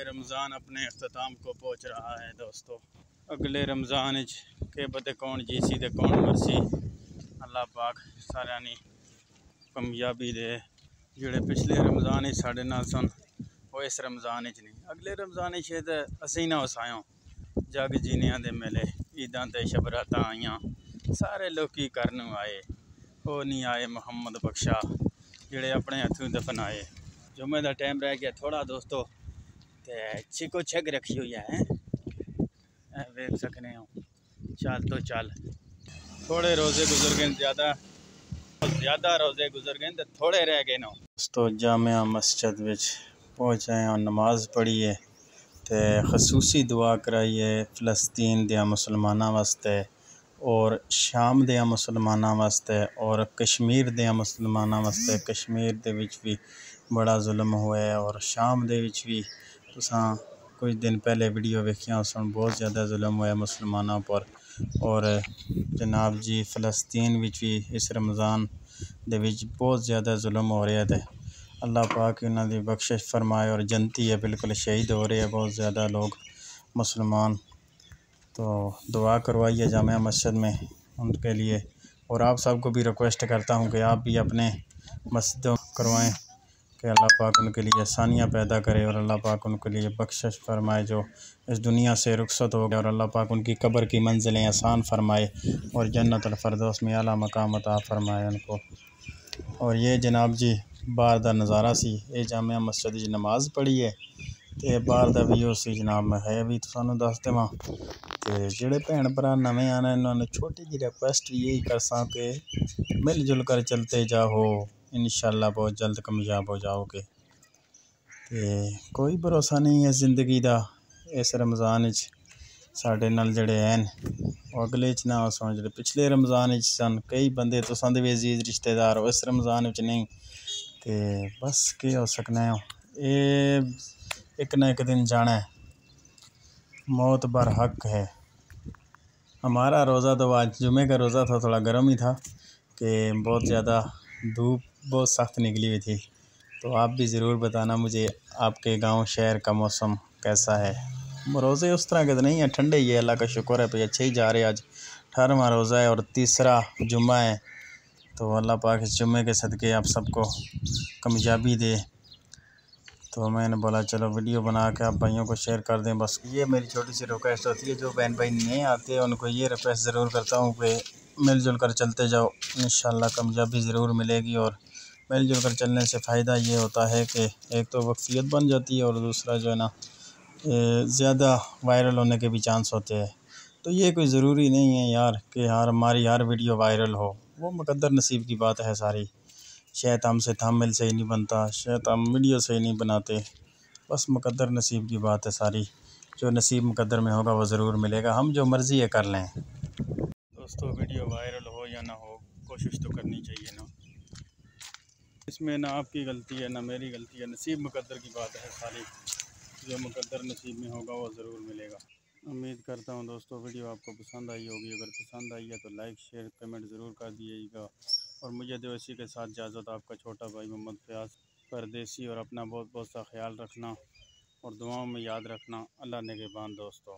रमज़ान अपने अख्ताम को पहुँच रहा है दोस्तों। अगले रमज़ान के बदे कौन जीसी ते कौन मरसी, अल्लाह पाक सारिਆਂ ਨੂੰ कामयाबी दे। ਜਿਹੜੇ पिछले रमज़ान साढ़े नाल सन वो इस रमज़ान नहीं, अगले रमज़ान तो असी ना वसायों। जग जीनिया दे मेले ईदां ते शबरातां आईयां, सारे लोग करन आए, वो नहीं आए मुहम्मद बख्शा जेड़े अपने हथों दफन आए। जुम्मे का टाइम रह गया थोड़ा दोस्तों, ते चिको छिग रखी हुई है देख सकने हो। चल तो चल, थोड़े रोज़े गुजर गए, ज़्यादा रोज़े गुजर गए तो थोड़े रह गए ना दोस्तों। जामिया मस्जिद विच पहुँचे और नमाज पढ़ी है, तो खसूसी दुआ कराई है फ़लस्तीन दे मुसलमानों वास्ते और शाम दे मुसलमानों वास्ते और कश्मीर दे मुसलमानों वास्ते। कश्मीर दे विच भी बड़ा जुल्म हुआ है और शाम दे विच भी तुसां कुछ दिन पहले वीडियो वेखियां सन, बहुत ज़्यादा जुल्म हुआ है मुसलमानों पर। और जनाब जी फ़लस्तीन विच भी इस रमज़ान दे विच बहुत ज़्यादा जुल्म हो रहा है। अल्लाह पाक उन्हां दी बख्शिश फरमाए और जनती है बिल्कुल शहीद हो रहे हैं बहुत ज़्यादा लोग मुसलमान। तो दुआ करवाइए जामिया मस्जिद में उनके लिए। और आप सबको भी रिक्वेस्ट करता हूँ कि आप भी अपने मस्जिदों करवाएं कि अल्लाह पाक उनके लिए आसानियाँ पैदा करे और अल्लाह पाक उनके लिए बख्शिश फरमाए जो इस दुनिया से रुखसत हो गए। और अल्लाह पाक उनकी कब्र की मंजिलें आसान फरमाए और जन्नतुल फरदौस में आला मकाम अता फरमाए उनको। और ये जनाब जी बाहर का नज़ारा सी, ये जामिया मस्जिद च नमाज पढ़ी है तो बाहर का भी उसी जनाब में है भी तो सानू दस देवां। तो जोड़े भैन भरा नवे आने इन्होंने छोटी जी रिक्वेस्ट यही कर कि मिलजुल कर चलते जाओ, इंशाअल्लाह बहुत जल्द कामयाब हो जाओगे। तो कोई भरोसा नहीं है ज़िंदगी का। इस रमज़ान साढ़े नाल जड़े हैं अगले च ना हो, जो पिछले रमज़ान सन कई बंदे तुसां दे भी अजीज़ रिश्तेदार हो, इस रमज़ान नहीं। तो बस के हो सकना हो, ये एक ना एक दिन जाना है, मौत बर हक है। हमारा रोज़ा तो आज जुमे का रोज़ा था, थोड़ा गर्म ही था कि बहुत ज़्यादा धूप बहुत सख्त निकली हुई थी। तो आप भी ज़रूर बताना मुझे आपके गांव शहर का मौसम कैसा है। रोज़े उस तरह के तो नहीं है, ठंडे ही है, अल्लाह का शुक्र है, पे अच्छे ही जा रहे हैं। आज 18वां रोज़ा है और तीसरा जुम्मा है। तो अल्लाह पाक इस जुम्मे के सदक़े आप सबको कामयाबी दे। तो मैंने बोला चलो वीडियो बना के आप भाइयों को शेयर कर दें। बस ये मेरी छोटी सी रिक्वेस्ट होती है, जो बहन भाई नहीं आते उनको ये रिक्वेस्ट ज़रूर करता हूँ कि मिलजुल कर चलते जाओ, इंशाअल्लाह कामयाबी ज़रूर मिलेगी। और मिलजुल कर चलने से फ़ायदा ये होता है कि एक तो वक्फियत बन जाती है और दूसरा जो है ना ज़्यादा वायरल होने के भी चांस होते हैं। तो ये कोई ज़रूरी नहीं है यार कि हमारी हर वीडियो वायरल हो, वो मुकद्दर नसीब की बात है सारी। शायद हमसे थंबनेल सही नहीं बनता, शायद हम वीडियो सही नहीं बनाते, बस मुकद्दर नसीब की बात है सारी। जो नसीब मुकद्दर में होगा वो ज़रूर मिलेगा, हम जो मर्ज़ी है कर लें। दोस्तों वीडियो वायरल हो या ना हो, कोशिश तो करनी चाहिए ना, इसमें ना आपकी गलती है ना मेरी गलती है, नसीब मुकद्दर की बात है सारी। जो मुकद्दर नसीब में होगा वो ज़रूर मिलेगा। उम्मीद करता हूँ दोस्तों वीडियो आपको पसंद आई होगी। अगर पसंद आई है तो लाइक शेयर कमेंट ज़रूर कर दीजिएगा। और मुझे तो इसी के साथ इजाज़त, आपका छोटा भाई मोहम्मद फयाज परदेसी। और अपना बहुत बहुत सा ख्याल रखना और दुआओं में याद रखना। अल्लाह निगहबान दोस्तों।